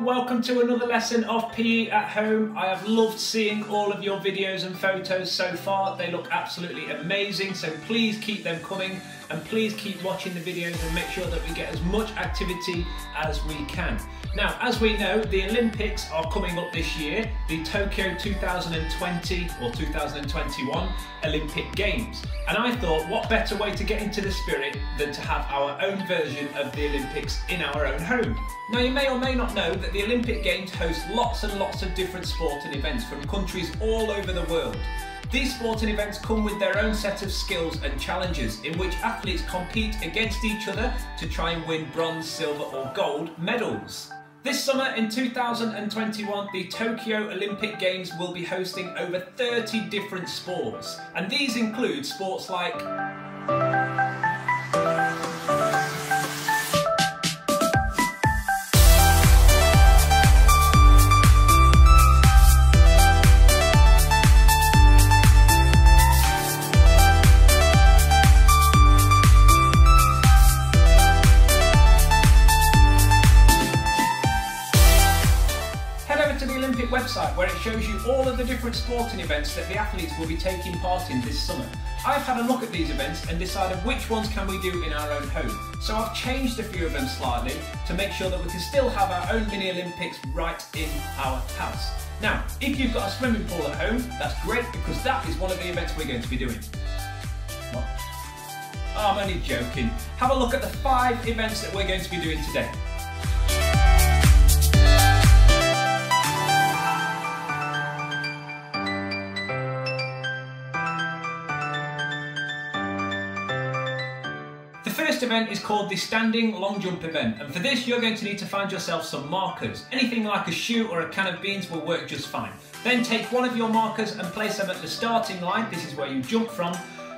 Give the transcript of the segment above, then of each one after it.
welcome to another lesson of PE at home. I have loved seeing all of your videos and photos so far. They look absolutely amazing, so please keep them coming and please keep watching the videos and make sure that we get as much activity as we can. Now, as we know, the Olympics are coming up this year, the Tokyo 2020 or 2021 Olympic Games. And I thought, what better way to get into the spirit than to have our own version of the Olympics in our own home. Now, you may or may not know that the Olympic Games host lots and lots of different sporting events from countries all over the world. These sporting events come with their own set of skills and challenges in which athletes compete against each other to try and win bronze, silver or gold medals. This summer in 2021, the Tokyo Olympic Games will be hosting over 30 different sports, and these include sports like website where it shows you all of the different sporting events that the athletes will be taking part in this summer. I've had a look at these events and decided which ones can we do in our own home. So I've changed a few of them slightly to make sure that we can still have our own mini Olympics right in our house. Now, if you've got a swimming pool at home, that's great because that is one of the events we're going to be doing. What? Oh, I'm only joking. Have a look at the 5 events that we're going to be doing today. The first event is called the standing long jump event, and for this you're going to need to find yourself some markers. Anything like a shoe or a can of beans will work just fine. Then take one of your markers and place them at the starting line, this is where you jump from,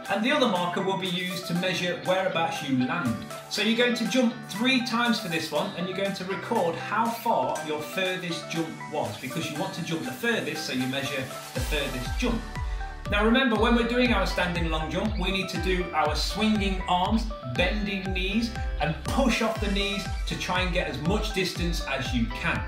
and the other marker will be used to measure whereabouts you land. So you're going to jump 3 times for this one, and you're going to record how far your furthest jump was, because you want to jump the furthest, so you measure the furthest jump. Now remember, when we're doing our standing long jump, we need to do our swinging arms, bending knees, and push off the knees to try and get as much distance as you can.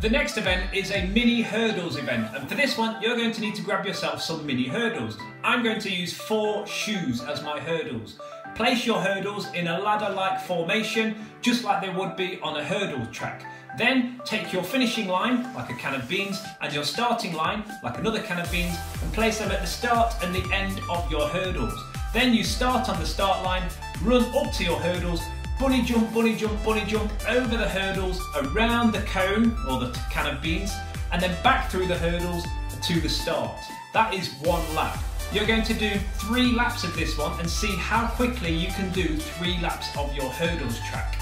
The next event is a mini hurdles event, and for this one you're going to need to grab yourself some mini hurdles. I'm going to use 4 shoes as my hurdles. Place your hurdles in a ladder-like formation, just like they would be on a hurdle track. Then take your finishing line, like a can of beans, and your starting line, like another can of beans, and place them at the start and the end of your hurdles. Then you start on the start line, run up to your hurdles, bunny jump, bunny jump, bunny jump over the hurdles, around the cone, or the can of beans, and then back through the hurdles to the start. That is 1 lap. You're going to do 3 laps of this one and see how quickly you can do 3 laps of your hurdles track.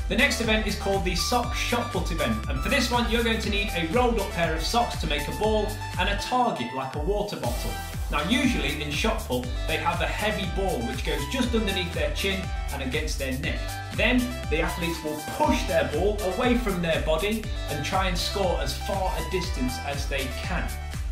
The next event is called the sock shot put event, and for this one you're going to need a rolled up pair of socks to make a ball and a target like a water bottle. Now usually in shot put they have a heavy ball which goes just underneath their chin and against their neck. Then the athletes will push their ball away from their body and try and score as far a distance as they can.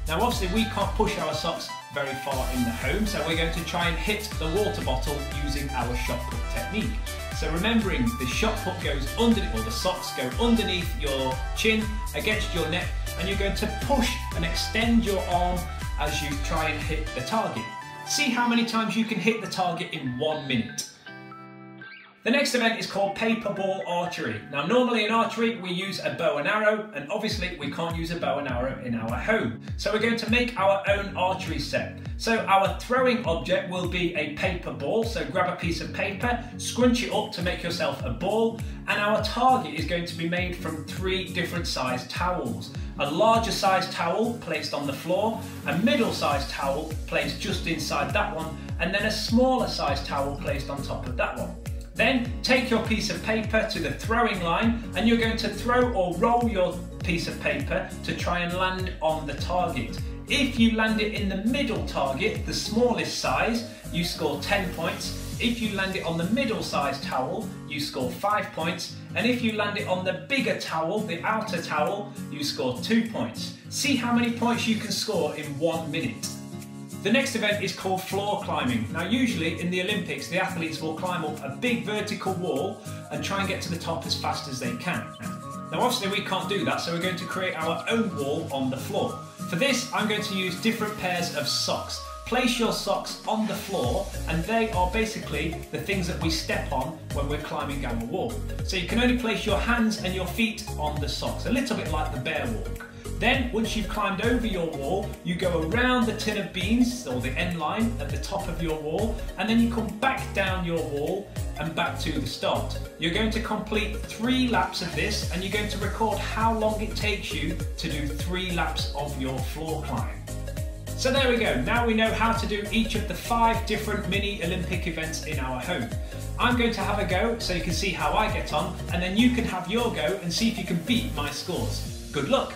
Now obviously we can't push our socks very far in the home, so we're going to try and hit the water bottle using our shot put technique. So remembering the shot put goes underneath, or the socks go underneath your chin, against your neck, and you're going to push and extend your arm as you try and hit the target. See how many times you can hit the target in 1 minute. The next event is called paper ball archery. Now normally in archery we use a bow and arrow, and obviously we can't use a bow and arrow in our home. So we're going to make our own archery set. So our throwing object will be a paper ball, so grab a piece of paper, scrunch it up to make yourself a ball, and our target is going to be made from 3 different sized towels. A larger sized towel placed on the floor, a middle sized towel placed just inside that one, and then a smaller sized towel placed on top of that one. Then take your piece of paper to the throwing line, and you're going to throw or roll your piece of paper to try and land on the target. If you land it in the middle target, the smallest size, you score 10 points. If you land it on the middle sized towel, you score 5 points. And if you land it on the bigger towel, the outer towel, you score 2 points. See how many points you can score in 1 minute. The next event is called floor climbing. Now usually in the Olympics the athletes will climb up a big vertical wall and try and get to the top as fast as they can. Now obviously we can't do that, so we're going to create our own wall on the floor. For this I'm going to use different pairs of socks. Place your socks on the floor and they are basically the things that we step on when we're climbing our wall. So you can only place your hands and your feet on the socks, a little bit like the bear walk. Then, once you've climbed over your wall, you go around the tin of beans, or the end line at the top of your wall, and then you come back down your wall and back to the start. You're going to complete 3 laps of this, and you're going to record how long it takes you to do 3 laps of your floor climb. So there we go, now we know how to do each of the 5 different mini Olympic events in our home. I'm going to have a go so you can see how I get on, and then you can have your go and see if you can beat my scores. Good luck!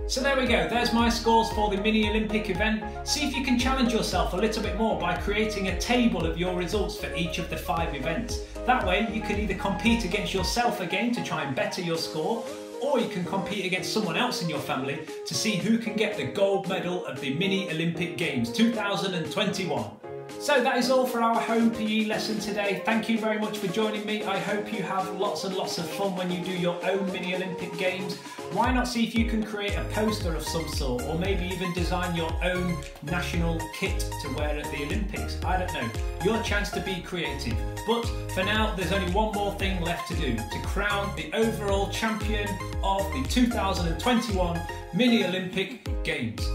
So there we go, there's my scores for the mini Olympic event. See if you can challenge yourself a little bit more by creating a table of your results for each of the 5 events. That way you can either compete against yourself again to try and better your score, or you can compete against someone else in your family to see who can get the gold medal of the mini Olympic Games 2021. So that is all for our home PE lesson today. Thank you very much for joining me. I hope you have lots and lots of fun when you do your own mini Olympic Games. Why not see if you can create a poster of some sort, or maybe even design your own national kit to wear at the Olympics? I don't know. Your chance to be creative. But for now, there's only one more thing left to do, to crown the overall champion of the 2021 mini Olympic Games.